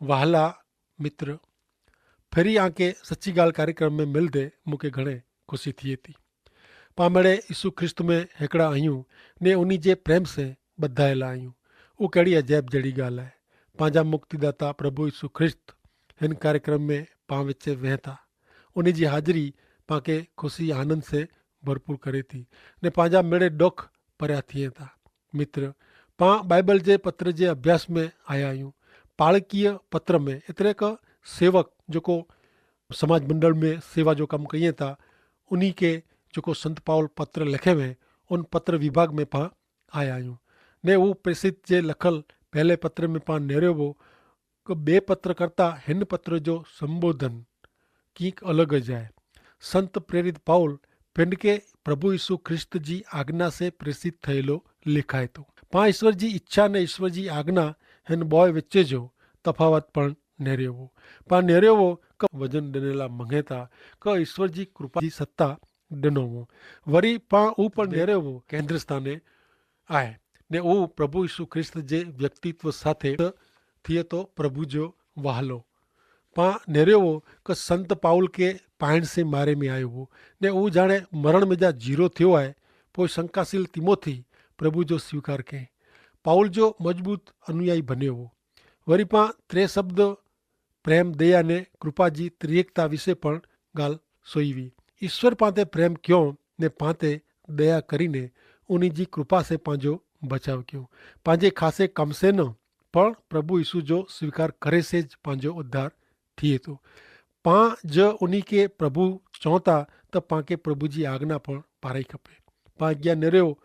वाहला मित्र, फेरी आके सच्ची गाल कार्यक्रम में मिलदे मूंखे घणे खुशी थिए थी। पाण मेड़े यीशु ख्रिस्त में हिकिड़ा आहियूं ने उन्हीं जे प्रेम से ॿधायल आहियूं। उहो कहिड़ी अजैब जहिड़ी ॻाल्हि आहे। पंहिंजा मुक्तिदाता प्रभु यीशु ख्रिस्त हिन कार्यक्रम में पाण विच वेह था। उन जी हाज़िरी पाण खे ख़ुशी आनंद से भरपूर करे थी ने पंहिंजा मेड़े ॾुख परिया थिए था। मित्र, पाण बाइबल जे पत्र जे अभ्यास में आया आहियूं। पाड़कीय पत्र में एतिरे हिकु सेवक जेको समाज मंडल में सेवा जो कमु कयूं था, उन्हीं के जेको संत पाउल पत्र लिखे में उन पत्र विभाग में पाण आया आहियूं ने उहो प्रेसित जे लखल पहले पत्र में पाण नेरियो हो कि ॿिए पत्रकर्ता हिन पत्र जो संबोधन कीक अलॻि जाए। संत प्रेरित पाउल पिंड के प्रभु यीशु ख्रिस्त जी आज्ञा से प्रेसित थયેલો लिखाए थो। पाण ईश्वर जी इच्छा ने ईश्वर जी आज्ञा हिन ॿोए विच जो तफ़ावत पण नेरियो हो। पाण नेरियो हो कि वजन ॾिनल मङे था कि ईश्वर जी कृपा जी सत्ता ॾिनो हो। वरी पाण उहो पण नेरियो हो केंद्र स्थाने आहे ने उहो प्रभु यीशु ख्रिस्त जे व्यक्तित्व साथे थिए थो प्रभु जो वाहलो। पाण नेरियो हो कि संत पाउल के पाइण से मारे में आयो हो ने उहो जाणे मरण में जा जीरो थियो आहे। पोइ शंकाशील तिमोथी प्रभु जो स्वीकार कयईं, पाउल जो मजबूत अनुयायी बनियो हो। वरी पाण टे शब्द प्रेम दया ने कृपा जी त्रिएकता विषय पण ॻाल्हि सोई हुई। ईश्वर पाण ते प्रेम कयो ने पाण ते दया करीने उन जी कृपा से पंहिंजो बचाव कयो। पंहिंजे ख़ासे कम से न पण प्रभु यीशु जो स्वीकार करे से ज पंहिंजो उद्धार थिए थो। पाण ज उन्हीं के प्रभु चऊं था त पाण खे प्रभु जी आज्ञा पण पाराई खपे। पाण अॻियां निरियो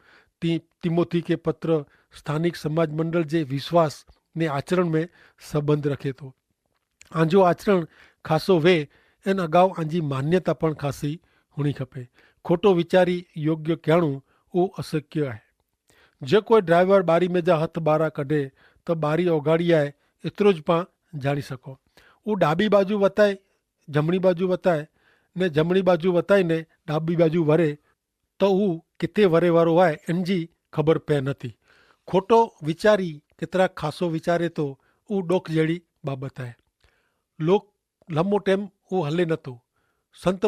तिमोथी के पत्र स्थानिक समाज मंडल जे विश्वास ने आचरण में संबंध रखे थो। आंजो आचरण ख़ासो वे ऐं अगाऊ आंजी मान्यता पण ख़ासी हुअणी खपे। खोटो वीचारी योग्य करणु उहो अशक्य आहे। जे कोई ड्राइवर बारी में जा हथ ॿाहिरां कढे त बारी ओगाड़ी आहे एतिरो ज पाण ॼाणी सघो। उहो ॾाबी बाजू वताए जमणी बाजू वताए ने जमणी बाजू वताए ने ॾाबी बाजू वरे त उहो किथे वरे वारो आहे इन जी ख़बर पए नथी। खोटो वीचारी केतिरा ख़ासो वीचारे थो उहो ॾोख जहिड़ी बाबति आहे। लोक लंबो टाइम उहो हले नथो। संत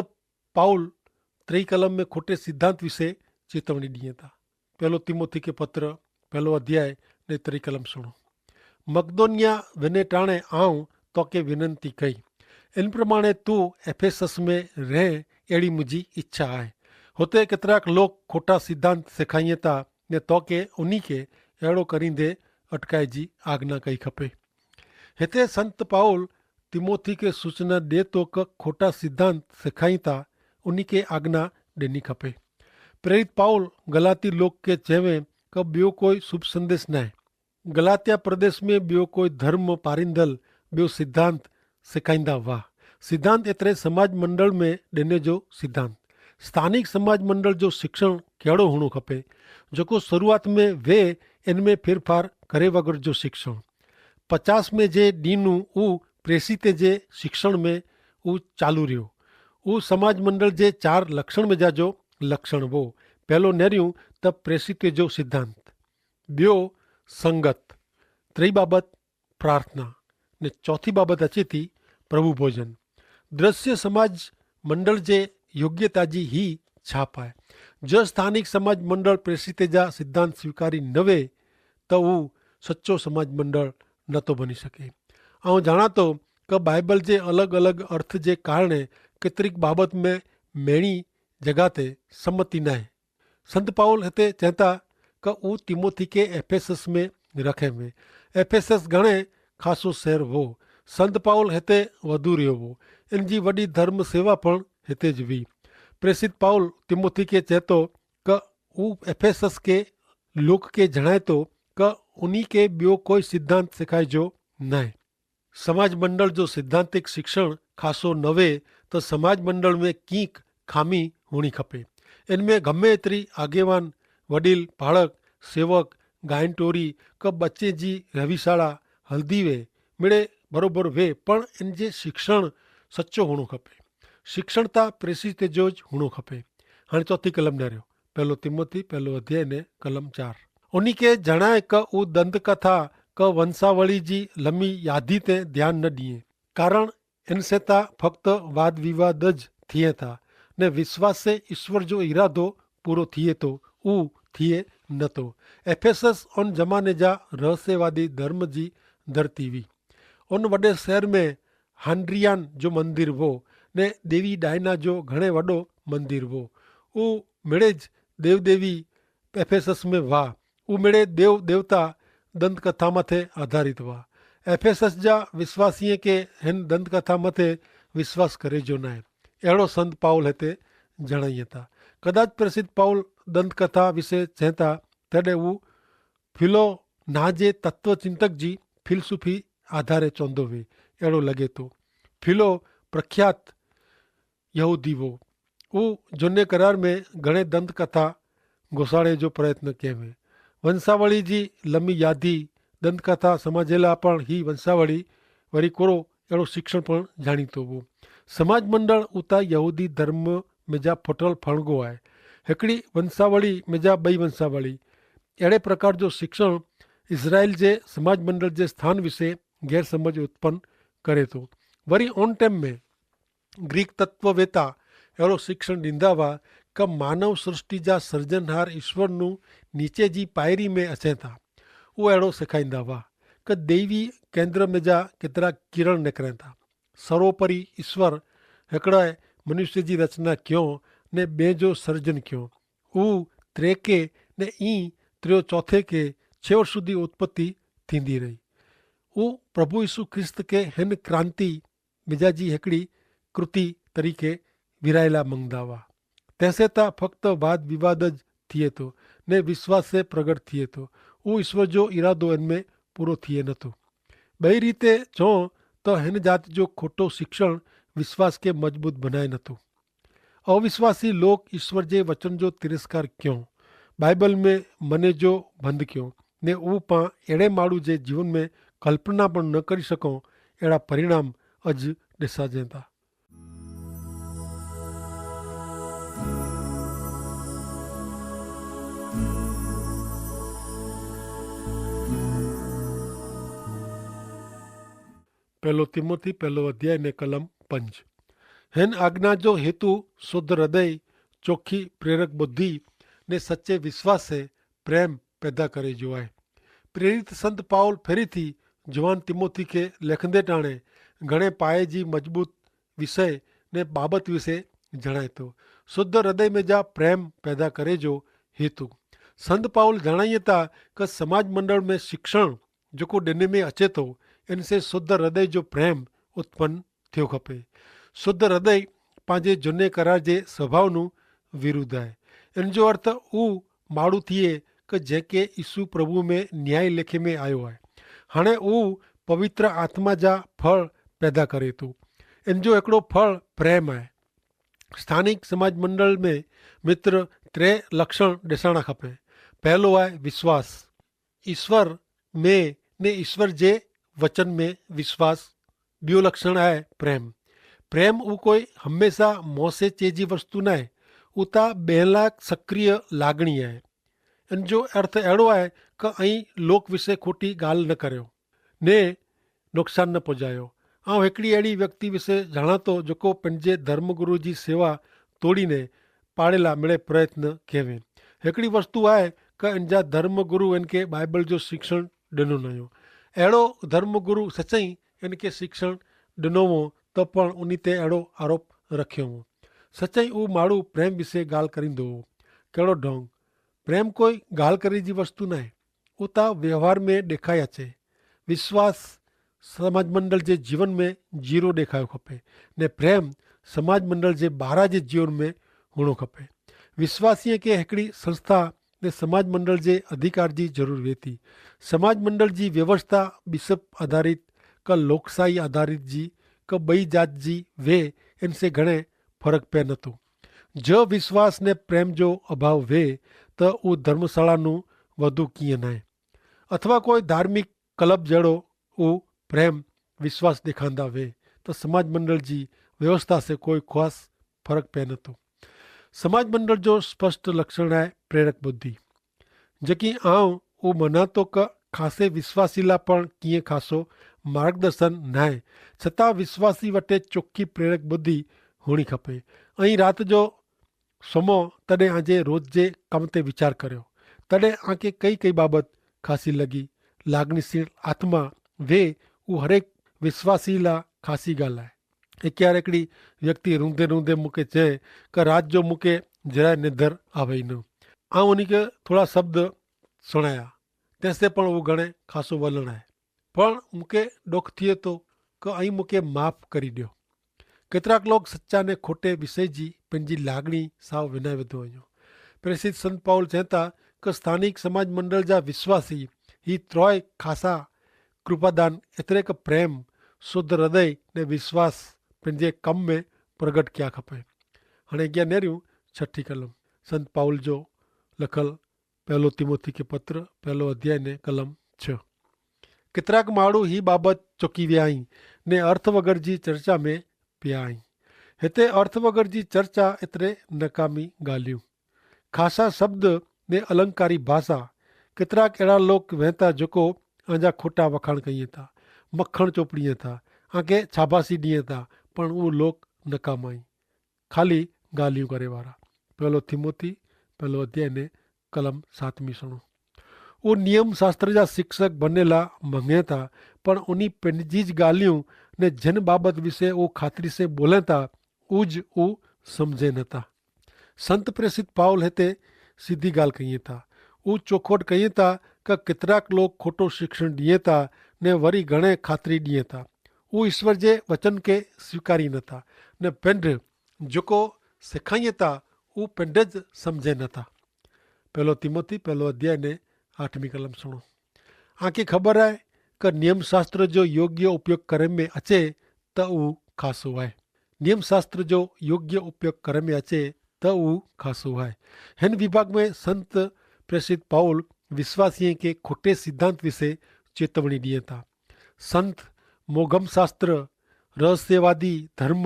पाउल टेई कलम में खोटे सिद्धांत विषय चेतवणी ॾिए था। पहलो तिमोथी के पत्र पहलो अध्याय ने टेई कलम सुनो। मकदोनिया वने टाणे आऊं तोखे विनंती कई, इन प्रमाणे तू एफेसस में रह, अहिड़ी मुंहिंजी इच्छा आहे। हुते केतिराक लोग खोटा सिद्धांत सेखारीनि था ने तोखे उन्हीं खे अहिड़ो करींदे अटकाए जी आज्ञा कई खपे। हिते संत पाउल तिमोथी के सूचना ॾिए थो कि खोटा सिद्धांत सेखारीनि था उन्हीं खे आज्ञा ॾिनी खपे। प्रेरित पाउल गलाती लोक के चवे कि ॿियो कोई शुभ संदेश न आहे। गलातिया प्रदेश में ॿियो कोई धर्म पारींदल ॿियो सिद्धांत सेखारींदा हुआ। सिद्धांत एतिरे समाज मंडल में ॾिने जो सिद्धांत। स्थानिक समाज मंडल जो शिक्षण कहिड़ो हुअणो खपे जेको शुरूआत में वे इन में फेरफार करे वग़ैरह जो शिक्षण। 50 में जे ॾींहुं उहो प्रेसित जे शिक्षण में उहो चालू रहियो। उहो समाज मंडल जे 4 लक्षण में जा जो लक्षण हो। पहलो नेरियूं त प्रेसित जो सिद्धांत, ॿियो संगत, टी बाबत प्रार्थना ने चौथी बाबत अचे थी प्रभु भोजन। दृश्य समाज मंडल जे योग्यता जी ही छाप आहे। जो स्थानिक समाज मंडल प्रेसित जा सिद्धांत स्वीकारी न वे त उहो सच्चो समाज मंडल नथो बनी सके। ऐं ॼाणा थो कि बाइबल जे अलॻि अलॻि अर्थ जे कारण केतिरीक बाबति में मेणी जॻह ते सम्मति न आहे। संत पाउल हिते चवनि था कि उहो तिमोथी के एफेसस में रखे में। एफेसस घणे ख़ासो शहर हो। संत पाउल हिते वधू रहियो हो। इन जी वॾी धर्म सेवा पण हिते ज हुई। प्रेसित पाउल तिमोथी के चए थो कि उहो एफेसस के लोक के जणाए थो कि उन्हीं के ॿियो कोई सिद्धांत सेखारिजो न आहे। समाज मंडल जो सिद्धांतिक शिक्षण ख़ासो न वे त समाज मंडल में कीक खामी हुअणी खपे। इन में गमे एतिरी आगेवान वडील पाड़क सेवक गायन टोरी कि बच्चे जी रविशाला हल्दी वे मिड़े बरोबर वे पण इन जे शिक्षण सच्चो हुअणो खपे। शिक्षण त प्रेसित जो ज हुअणो खपे। हाणे चौथी कलम न रहियो पहलो तिमोथी पहलो अध्याय ने कलम 4। उन्हीं के जणाए कि उहो दंत कथा क वंशावली जी लंबी यादी ते ध्यान न ॾिए, कारण इनसे ता फक्त वाद विवाद ज थिए था ने विश्वास से ईश्वर जो इरादो पूरो थिए तो ऊ थिए नथो। एफेसस उन ज़माने जा रहस्यवादी धर्म जी धरती हुई। उन वॾे शहर में हांड्रियान जो मंदिर हो ने देवी डायना जो घणे वॾो मंदिर हो। ऊ मिड़े ज देव देवी एफेसस में हुआ। ऊ मिड़े देव देवता दंत कथा मथे आधारित हुआ। एफेसस जा विश्वासीअ के हिन दंत कथा मथे विश्वास करे जो न आहे, अहिड़ो संत पाउल हिते जणाइनि था। कदाच प्रसिद्ध पाउल दंत कथा विषय चए था तॾहिं हू फिलो ना जे तत्व चिंतक जी फिलसुफी आधारे चवंदो हुए, अहिड़ो लॻे थो। फिलो प्रख्यात यहूदी हो। हू झूने करार में घणे दंत कथा घुसाड़े जो प्रयत्न कयो हुए। वंशावली जी लंबी यादी दंत कथा समझेला पण ही वंशावली वरी कोरो अहिड़ो शिक्षण पण ॼाणीतो हो। समाज मंडल उता यहूदी धर्म मिजा फुटल फणगो आहे। हिकिड़ी वंशावली मिजा ॿई वंशावली अहिड़े प्रकार जो शिक्षण इज़राइल जे समाज मंडल जे स्थान विषय गैर समझ उत्पन्न करे थो। वरी ऑन टाइम में ग्रीक तत्ववेता अहिड़ो शिक्षण ॾींदा हुआ क मानव सृष्टि जा सर्जनहार ईश्वरनु नीचे जी पायरी में अचे था। उहो अहिड़ो सेखारींदा हुआ क देवी केंद्र में जा केतिरा किरण निकिरनि था। सर्वोपरि ईश्वर हिकिड़ा मनुष्य जी रचना कयो ने ॿिए जो सर्जन कयो। हू त्रेके ने ई त्रियो चौथे के छेवर सुधी उत्पत्ति थींदी रही। हू प्रभु यीशु ख्रिस्त के हिन क्रांति मिजाजी हिकिड़ी कृति तरीक़े विरायला मंगदा हुआ। तंहिंसे त फक्त वाद विवाद ज थिए थो ने विश्वास से प्रगट थिए थो। उहो ईश्वर जो इरादो हिन में पूरो थिए नथो। ॿई रीते चऊं त हिन जाति जो खोटो शिक्षण विश्वास खे मज़बूत बनाए नथो। अविश्वासी लोग ईश्वर जे वचन जो तिरस्कार कयूं, बाइबल में मने जो बंदि कयूं ने उहो पाण अहिड़े माण्हू जे जीवन में कल्पना पण न करे सघूं, अहिड़ा परिणाम अॼु ॾिसाजनि था। पहलो तिमोथी पहलो अध्याय ने कलम 5। हिन आज्ञा जो हेतु शुद्ध हृदय, चोखी प्रेरक बुद्धि ने सच्चे विश्वास से प्रेम पैदा करे जो आहे। प्रेरित संत पाउल फेरी थी जवान तिमोथी के लिखंदे टाणे घणे पाए जी मजबूत विषय ने बाबत विषय जणाए थो। शुद्ध हृदय में जा प्रेम पैदा करे जो हेतु संत पाउल जणाइए था कि समाज मंडल में शिक्षण जेको ॾिने में अचे थो इनसे शुद्ध हृदय जो प्रेम उत्पन्न थियो खपे। शुद्ध हृदय पंहिंजे झूने करार जे स्वभाव विरुद्ध आहे। इन जो अर्थ उहो माण्हू थिए कि जंहिंखे यीशु प्रभु में न्याय लेखे में आयो आहे। हाणे उहो पवित्र आत्मा जा फल पैदा करे थो। इन जो हिकिड़ो फल प्रेम आहे। स्थानिक समाज मंडल में मित्र 3 लक्षण ॾिसणा खपे। पहलो आहे विश्वास, ईश्वर में ने ईश्वर जे वचन में विश्वास। ॿियो लक्षण आहे प्रेम। प्रेम उहो कोई हमेशा मोसे चइजी वस्तु न आहे, उहो त ॿिए सक्रिय लागणी आहे। इन जो अर्थ अहिड़ो आहे कि ऐं लोक विषय खोटी ॻाल्हि न करियो ने नुक़सानु न पहुचायो। ऐं हिकिड़ी अहिड़ी व्यक्ति विषय ॼाणा थो जेको पंहिंजे धर्मगुरू जी सेवा तोड़ीने पाड़ेला मिड़े प्रयत्न कये वें। हिकिड़ी वस्तु आहे कि इन जा धर्मगुरू इनखे बाइबल जो शिक्षण ॾिनो न हुयो। अहिड़ो धर्मगुरू सच्चई इनखे शिक्षण ॾिनो हो त पण उन ते अहिड़ो आरोप रखियो हो। सच्चई उहो माण्हू प्रेम विषय ॻाल्हि करींदो हो। कहिड़ो ढोंग! प्रेम कोई ॻाल्हि करे जी वस्तु न आहे, उहो त व्यवहार में ॾेखारे अचे। विश्वास समाज मंडल जे जीवन में जीरो ॾेखारियो खपे ने प्रेम समाज मंडल जे ॿाहिरां जे जीवन में हुअणो खपे। विश्वासीअ खे हिकिड़ी संस्था ने समाज मंडल जे अधिकार जी ज़रूरत हुए थी। समाज मंडल जी व्यवस्था बिशप आधारित का लोकशाही आधारित जी का ॿई जात जी वे इनसे घणे फ़र्क़ु पए नथो। जो विश्वास ने प्रेम जो अभाव वे त उहो धर्मशाला वधू कीअं न आहे अथवा कोई धार्मिक क्लब जहिड़ो उहो प्रेम विश्वास ॾेखारींदा वे त समाज मंडल जी व्यवस्था से कोई ख़ासि फ़र्क़ु पए नथो। समाज मंडल जो स्पष्ट लक्षण आहे प्रेरक बुद्धि, जेकी आउं उहो मञा थो कि खासे विश्वासी ला पण कीअं खासो मार्गदर्शन नाहे, छतां विश्वासी वटि चोखी प्रेरक बुद्धि हुअणी खपे। ऐं राति जो सुम्हो तॾहिं आजे रोज़ जे कम ते वीचार कर्यो, तॾहिं आंखे कई कई बाबति ख़ासी लॻी। लागनीशील आत्मा वे उहो हरेक विश्वासी लाइ ख़ासी ॻाल्हि आहे। हिकिड़ी व्यक्ति रूंदे रूंदे मूंखे चए कि राति जो मूंखे जरा निंदर आवे ई न। आउं उनखे थोरा शब्द सुणाया, तंहिंसे पण उहो घणे ख़ासो वलण आहे, पण मूंखे ॾुख थिए थो कि ऐं मूंखे माफ़ करी ॾियो। केतिराक लोग सचा ने खोटे विषय जी पंहिंजी लागणी सां विञाए वेठो वञो। प्रेसित संत पाउल चवनि था कि स्थानिक समाज मंडल जा विश्वासी ही त्रोय ख़ासा कृपादान एतिरे क प्रेम, शुद्ध हृदय ने विश्वास पंहिंजे कम में प्रगट कया खपे। हाणे अॻियां नेरियूं छठी कलम संत पाउल जो लखल पहलो तिमोथी के पत्र 1 अध्याय ने कलम 6। केतिराक माण्हू ही बाबति चुकी विया आहिनि ने अर्थ वग़ैरह जी चर्चा में पिया आहिनि। हिते अर्थ वग़ैरह जी चर्चा एतिरे नकामी ॻाल्हियूं, ख़ासा शब्द ने अलंकारी भाषा। केतिराक अहिड़ा लोग वें था जेको अञा खोटा वखाण कयूं था, मखण चोपड़ीअ था, आगे छाबासी ॾिए था, पण उहे लोग नकामा आहिनि, ख़ाली ॻाल्हियूं करे वारा। 1 तिमोथी 1 अध्याय ने कलम 7 सुनो। वो नियम शास्त्र जा शिक्षक बनेला मंगे था, पण उन्हीं पंहिंजी ज ॻाल्हियूं ने जिन बाबति विषय वो खातिरी से बोले था उज उ सम्झे नथा। संत प्रेसित पाउल हिते सीधी ॻाल्हि कई था। उ चोखोट कई था कि केतिराक लोग खोटो शिक्षण ॾिए था ने वरी घणे खातिरी ॾिए था। उहो ईश्वर जे वचन खे स्वीकारी नथा ने पिंड जेको सेखारीअ था उहो पिंड ज सम्झे नथा। 1 तिमोथी 1 अध्याय ने 8वीं कलम सुनो। आंखे ख़बर आहे कि नियम शास्त्र जो योग्य उपयोग करे में अचे त उहो ख़ासो आहे। नियम शास्त्र जो योग्य उपयोग करे में अचे त उहो ख़ासो आहे। हिन विभाग में संत प्रेसित पाउल विश्वासीअ खे खोटे सिद्धांत विषय चेतवणी ॾिए था। संत मोगम शास्त्र, रहस्यवादी धर्म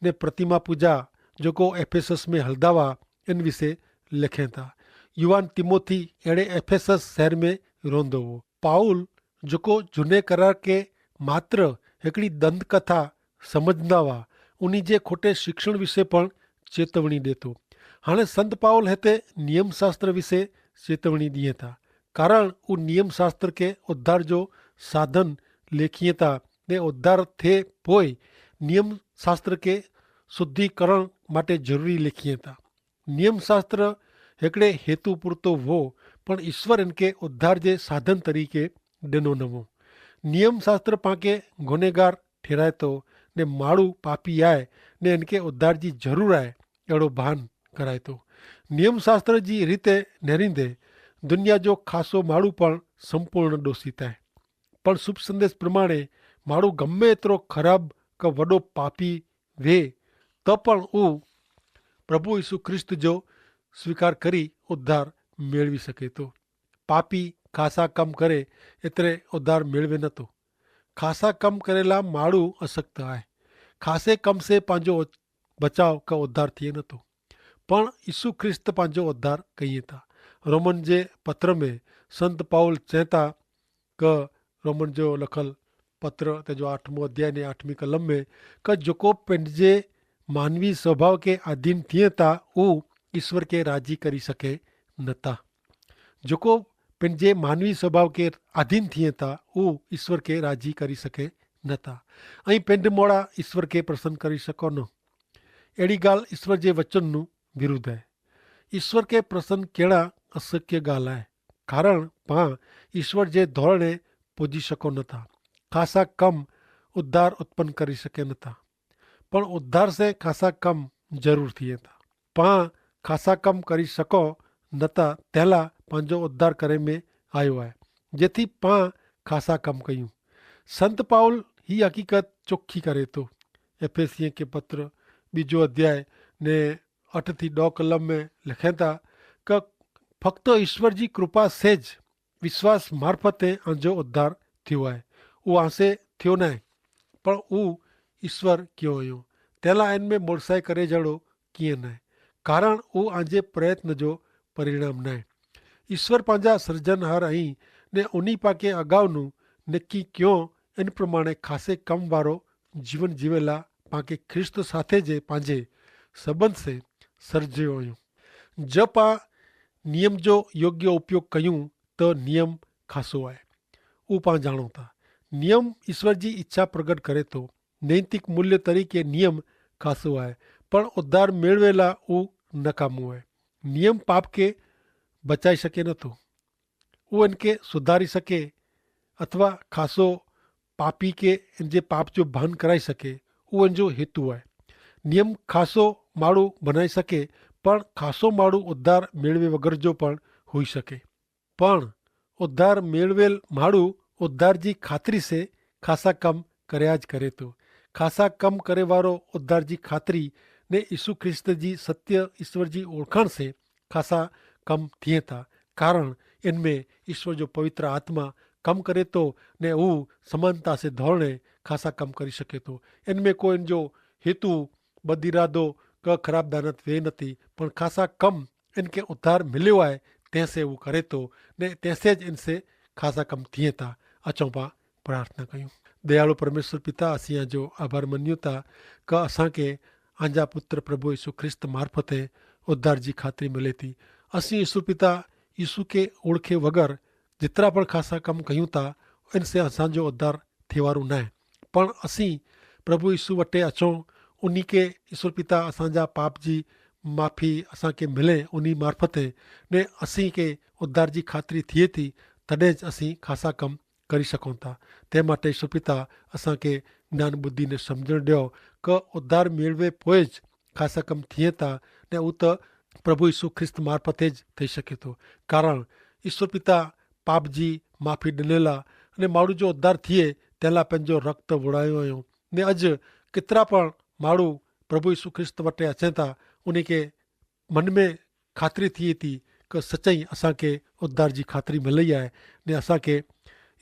ने प्रतिमा पूजा जेको एफेसस में हलंदा हुआ इन विषय लिखे था। युवान तिमोथी अहिड़े एफेसस शहर में रहंदो हो। पाउल जेको झूने करार के मात्र हिकिड़ी दंत कथा समझंदा हुआ, उन्ही जे खोटे शिक्षण विषय पण चेतवणी ॾिए थो। हाणे संत पाउल हिते नियम शास्त्र विषय चेतवणी ॾिए था, कारण उहो नियम शास्त्र के उद्धार जो साधन लेखीअ था ने उद्धार थिए पोइ नियम शास्त्र के शुद्धिकरण माटे ज़रूरी लिखीअ था। नियम शास्त्र हिकिड़े हेतु पुरतो हो, पण ईश्वर इनके उद्धार जे साधन तरीक़े ॾिनो न हो। नियम शास्त्र पाके गुनहगार ठहिराए थो ने माण्हू पापी आहे ने इनके उद्धार जी ज़रूरत आहे अहिड़ो भान कराए थो। नियम शास्त्र जी रीते नेरींदे दुनिया जो ख़ासो माण्हू पण संपूर्ण दोषित आहे। पण शुभ संदेश प्रमाणे माण्हू गमे एतिरो ख़राब का वॾो पापी वे त पण उहो प्रभु यीशु ख्रिस्त जो स्वीकार करी उद्धार मेळवी सघे थो। पापी ख़ासा कम करे एतिरे उद्धार मेळवे नथो। ख़ासा कम करेला माण्हू असक्त आहे। ख़ासे कम से पंहिंजो बचाव का उद्धार थिए नथो, पण यीशु ख्रिस्त पंहिंजो उद्धार कई था। रोमन जे पत्र में संत पाउल चए था कि रोमन जो लखल पत्र ते जो 8 अध्याय ने 8वीं कलम में कि जेको पंहिंजे मानवी स्वभाव के अधीन थिए था उहो ईश्वर के राजी करी सघे नथा। जेको पंहिंजे मानवी स्वभाव के अधीन थिए था उहो ईश्वर के राजी करी सघे नथा ऐं पिंड मोड़ा ईश्वर के प्रसन्न करी सघो न। अहिड़ी ॻाल्हि ईश्वर जे वचन नु विरुद्ध आहे। ईश्वर के प्रसन्न कहिड़ा अशक्य ॻाल्हि आहे, कारण पाण ईश्वर जे धोरणे पुॼी सघो नथा। ख़ासा कम उद्धार उत्पन्न करी सघे नथा, पण उद्धार से ख़ासा कम ज़रूर थिए था। पाण ख़ासा कम करी सघो नथा, तंहिंला पंहिंजो उद्धार करे में आयो आहे जेथी पाण ख़ासा कम कयूं। संत पाउल ही हक़ीक़त चोखी करे थो। एफेसियों के पत्र 2 अध्याय ने 8 થી 9 कलम में लिखे था कि फक्त ईश्वर जी कृपा सेज विश्वास मार्फते अंजो उद्धार थियो आहे। उहो आसे थियो न आहे, पर उहो ईश्वर कयो हुयो। तंहिंला इन में मुड़साए करे जहिड़ो कीअं न आहे, कारण उहो आंजे प्रयत्न जो परिणाम न आहे। ईश्वर पंहिंजा सृजनहार ऐं ને ઉની પાકે અગાઉનું નક્કી ક્યો એન પ્રમાણે ખાસે કમવાળો જીવન જીવેલા પાકે ખ્રિસ્ત સાથે જે પાંજે સંબંધ છે સર્જ્યો हुयूं। जब आ नियम जो योग्य उपयोग कयूं तो नियम खासो आहे उहो पाण जाणो था। नियम ईश्वर जी इच्छा प्रगट करे तो नैतिक मूल्य तरीके नियम खासो आहे, पण उद्धार मेळवेला उहो नकामो आहे। नियम पाप के बचाई सके नथो, उहो इनके सुधारी सके अथवा खासो पापी के इन जे पाप जो भान कराई सके उहो इन जो हेतु आहे। नियम खासो माण्हू बनाई सके पण खासो माण्हू उद्धार मेळवे वगर जो पण होई सके। पण उद्धार मेळवेल माण्हू उद्धार जी खातरी से खासा कम कर्या ज करे तो। खासा कम करे वारो उद्धार जी खातरी ने यीशु ख्रिस्त जी सत्य ईश्वर जी ओळखाण से खासा कम थिए था, कारण इनमें ईश्वर जो पवित्र आत्मा कम करे तो ने वो समानता से धोरणे खासा कम करी सके तो। इनमें कोई इन जो हेतु बदिरादो क खराब दानत वे नथी, पण खासा कम इनके उद्धार मिलियो आहे तैसे वो करे तो ने तैसे ज इनसे खासा कम थिए था। अचूं पा प्रार्थना कयूं। दयालु परमेश्वर पिता, असीं जो आभार मनियूं था क असांखे आंजा पुत्र प्रभु यीशु ख्रिस्त मार्फते उद्धार जी खातरी मिले थी। असीं यीशु पिता यीशु के ओळखे वगर जेतिरा पण खासा कम कयूं था इनसे असांजो उद्धार थिए वारो न आहे, पण असीं प्रभु यीशु वटि अचूं, उन्ही के ईश्वर पिता असांजा पाप जी माफ़ी असांखे मिले उन्ही मार्फते ने असीं के उद्धार जी खातरी थिए थी, तॾहिं ज असीं खासा कम करी सघूं था। तंहिं माटे ईश्वर पिता असांखे ज्ञान बुद्धि ने सम्झणु ॾियो क उद्धार मेळवे पोइ ज खासा कम थिए था ने उहो त प्रभु यीशु ख्रिस्त मार्फते ज थी सघे थो, कारण ईश्वर पिता पाप जी माफ़ी ॾिनल आहे अने माण्हू जो उद्धार थिए तंहिं लाइ पंहिंजो रक्त वुड़ायो आहियूं। ने अॼु केतिरा पण माण्हू प्रभु यीशु ख्रिस्त वटि अचनि था, उन खे मन में ख़ातिरी थिए थी कि सच्चाई असांखे उद्धार जी ख़ातिरी मिली आहे ने असांखे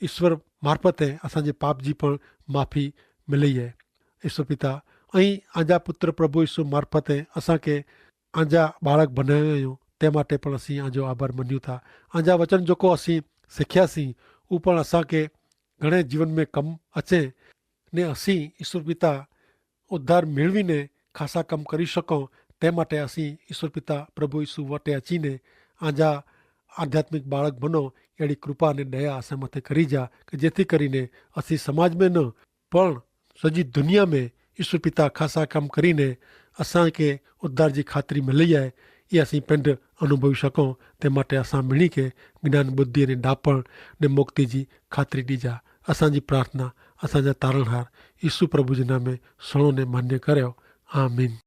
ईश्वर मार्फते असांजे पाप जी पण माफ़ी मिली आहे। ईश्वर पिता ऐं आंजा पुत्र प्रभु यीशु मार्फते असांखे आंजा बाळक बनाया आहियूं, तंहिं माटे पण असीं आंजो आभार मञूं था। आंजा वचन जेको असीं सिखियासीं उहो पण असांखे घणे जीवन में कमु अचे ने असीं ईश्वर पिता उद्धार मेळवीने खासा कम करी सघूं। तंहिं माटे असीं ईश्वर पिता प्रभु यीशु वटि अचीने आंजा आध्यात्मिक बाळक बनो, अहिड़ी कृपा ने दया असां मथे करी जा कि जेथी करीने असीं समाज में न पण सॼी दुनिया में ईश्वर पिता खासा कम करीने असांखे उद्धार जी ख़ातिरी मिली आहे, इहा असीं पिंड अनुभवी सघूं। तंहिं माटे असां मिली के ज्ञान बुद्धि ने ॾापण ने मुक्ति जी ख़ातिरी ॾिजा। असांजी प्रार्थना असांजा तारणहार यीशु प्रभु जे नाम में सुणो ने मान्य करियो। आमीन।